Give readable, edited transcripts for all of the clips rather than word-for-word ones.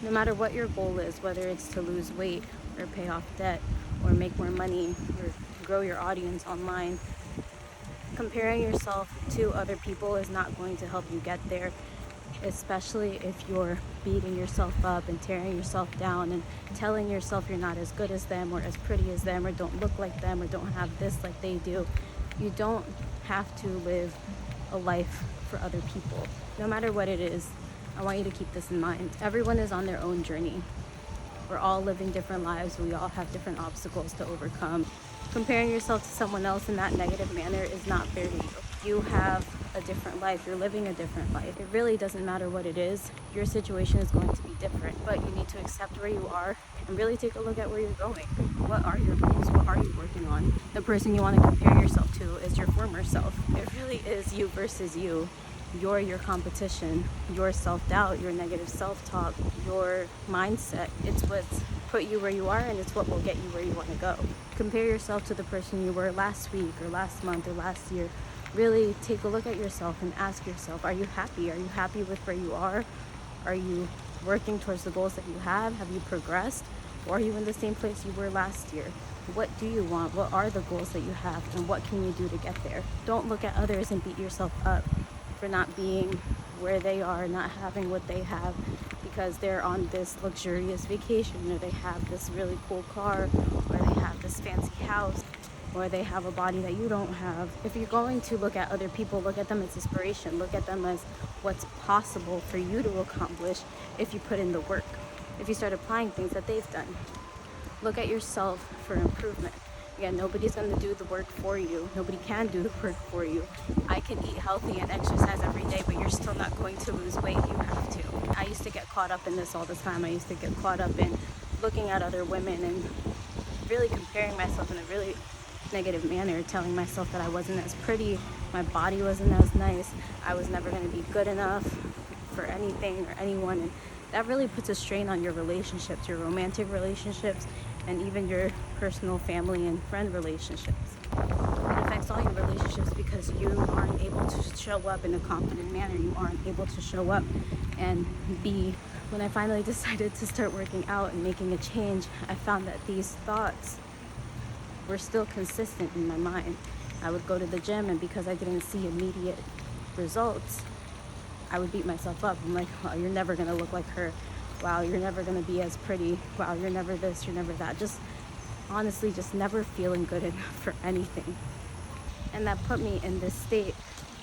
No matter what your goal is, whether it's to lose weight or pay off debt or make more money or grow your audience online, comparing yourself to other people is not going to help you get there, especially if you're beating yourself up and tearing yourself down and telling yourself you're not as good as them or as pretty as them or don't look like them or don't have this like they do. You don't have to live a life for other people. No matter what it is, I want you to keep this in mind. Everyone is on their own journey. We're all living different lives. We all have different obstacles to overcome. Comparing yourself to someone else in that negative manner is not fair to you. You have a different life. You're living a different life. It really doesn't matter what it is. Your situation is going to be different, but you need to accept where you are and really take a look at where you're going. What are your goals? What are you working on? The person you want to compare yourself to is your former self. It really is you versus you. You're your competition, your self-doubt, your negative self-talk, your mindset. It's what's put you where you are, and it's what will get you where you want to go. Compare yourself to the person you were last week or last month or last year. Really take a look at yourself and ask yourself, are you happy? Are you happy with where you are? Are you working towards the goals that you have? Have you progressed? Or are you in the same place you were last year? What do you want? What are the goals that you have? And what can you do to get there? Don't look at others and beat yourself up for not being where they are, not having what they have because they're on this luxurious vacation, or they have this really cool car, or they have this fancy house, or they have a body that you don't have. If you're going to look at other people, look at them as inspiration. Look at them as what's possible for you to accomplish if you put in the work, if you start applying things that they've done. Look at yourself for improvement. Again, nobody's going to do the work for you. Nobody can do the work for you. I can eat healthy and exercise every day, but you're still not going to lose weight. You have to. I used to get caught up in this all the time. I used to get caught up in looking at other women and really comparing myself in a really negative manner, telling myself that I wasn't as pretty, my body wasn't as nice, I was never going to be good enough for anything or anyone. And that really puts a strain on your relationships, your romantic relationships, and even your personal family and friend relationships. It affects all your relationships because you aren't able to show up in a confident manner. You aren't able to show up and be. When I finally decided to start working out and making a change, I found that these thoughts were still consistent in my mind. I would go to the gym, and because I didn't see immediate results, I would beat myself up. I'm like, oh, you're never gonna look like her. Wow, you're never gonna be as pretty. Wow, you're never this, you're never that. Just honestly, just never feeling good enough for anything. And that put me in this state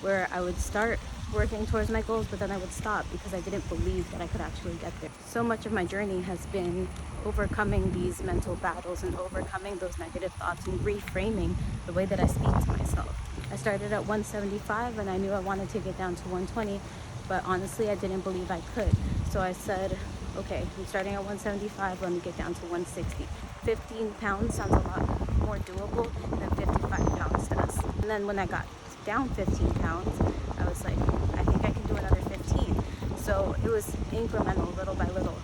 where I would start working towards my goals, but then I would stop because I didn't believe that I could actually get there. So much of my journey has been overcoming these mental battles and overcoming those negative thoughts and reframing the way that I speak to myself. I started at 175 and I knew I wanted to get down to 120, but honestly, I didn't believe I could. So I said, okay, I'm starting at 175, let me get down to 160. 15 pounds sounds a lot more doable than 55 pounds does. And then when I got down 15 pounds, I was like, I think I can do another 15. So it was incremental, little by little.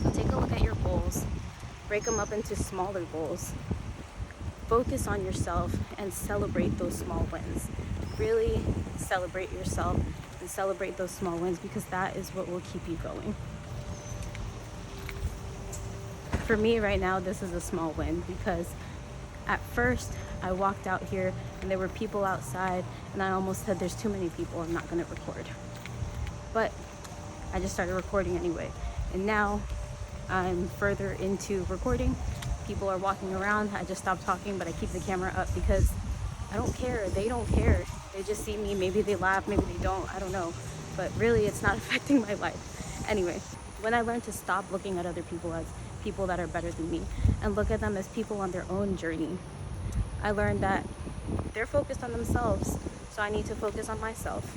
So take a look at your goals, break them up into smaller goals, focus on yourself, and celebrate those small wins. Really celebrate yourself and celebrate those small wins, because that is what will keep you going. For me right now, this is a small win, because at first I walked out here and there were people outside and I almost said, there's too many people, I'm not going to record. But I just started recording anyway. And now I'm further into recording. People are walking around. I just stopped talking, but I keep the camera up because I don't care. They don't care. They just see me. Maybe they laugh, maybe they don't. I don't know. But really, it's not affecting my life. Anyway, when I learned to stop looking at other people as people that are better than me and look at them as people on their own journey, I learned that they're focused on themselves, so I need to focus on myself.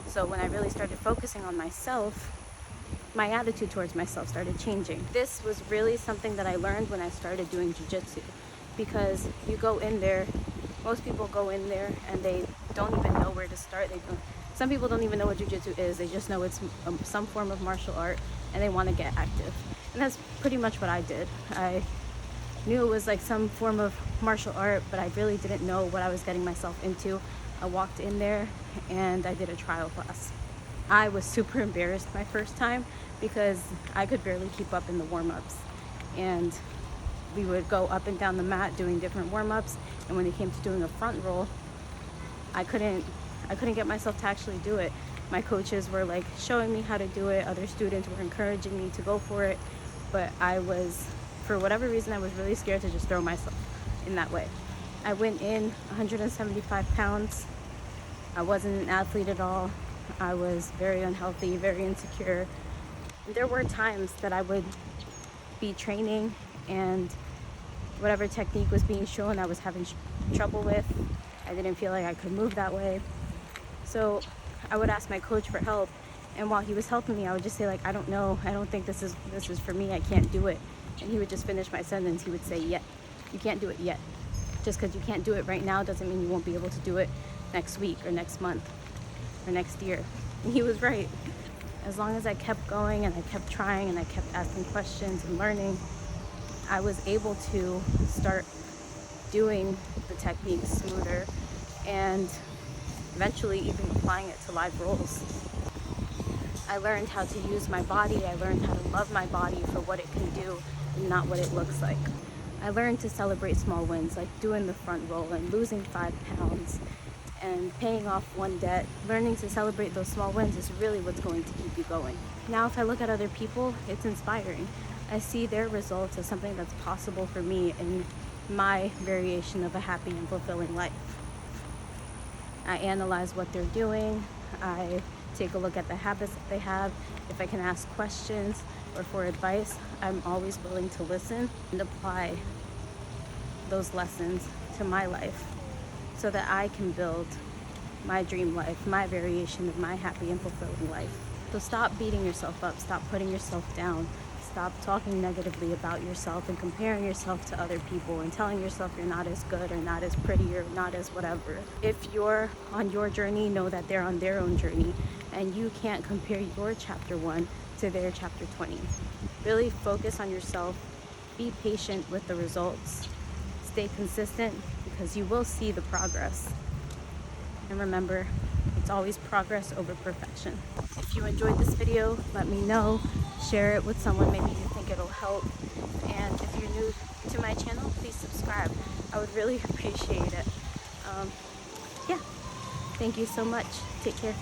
So when I really started focusing on myself, my attitude towards myself started changing. This was really something that I learned when I started doing jiu-jitsu, because you go in there, most people go in there and they don't even know where to start. Some people don't even know what jiu-jitsu is. They just know it's some form of martial art and they want to get active. And that's pretty much what I did. I knew it was like some form of martial art, but I really didn't know what I was getting myself into. I walked in there and I did a trial class. I was super embarrassed my first time because I could barely keep up in the warm-ups. And we would go up and down the mat doing different warm-ups, and when it came to doing a front roll, I couldn't get myself to actually do it. My coaches were like showing me how to do it, other students were encouraging me to go for it, but I was, for whatever reason, I was really scared to just throw myself in that way. I went in 175 pounds. I wasn't an athlete at all. I was very unhealthy, very insecure. There were times that I would be training and whatever technique was being shown, I was having trouble with. I didn't feel like I could move that way. So I would ask my coach for help, and while he was helping me, I would just say, like, I don't know, I don't think this is for me, I can't do it. And he would just finish my sentence. He would say, yet. You can't do it yet. Just because you can't do it right now doesn't mean you won't be able to do it next week or next month or next year. And he was right. As long as I kept going and I kept trying and I kept asking questions and learning, I was able to start doing the techniques smoother and eventually even applying it to live rolls. I learned how to use my body. I learned how to love my body for what it can do and not what it looks like. I learned to celebrate small wins, like doing the front roll and losing 5 pounds and paying off one debt. Learning to celebrate those small wins is really what's going to keep you going. Now, if I look at other people, it's inspiring. I see their results as something that's possible for me in my variation of a happy and fulfilling life. I analyze what they're doing. I take a look at the habits that they have. If I can ask questions or for advice, I'm always willing to listen and apply those lessons to my life so that I can build my dream life, my variation of my happy and fulfilling life. So stop beating yourself up, stop putting yourself down, stop talking negatively about yourself and comparing yourself to other people and telling yourself you're not as good or not as pretty or not as whatever. If you're on your journey, know that they're on their own journey, and you can't compare your chapter 1 to their chapter 20. Really focus on yourself, be patient with the results, stay consistent because you will see the progress. And remember, it's always progress over perfection. If you enjoyed this video, let me know. Share it with someone maybe you think it'll help. And if you're new to my channel, please subscribe. I would really appreciate it. Yeah, thank you so much. Take care.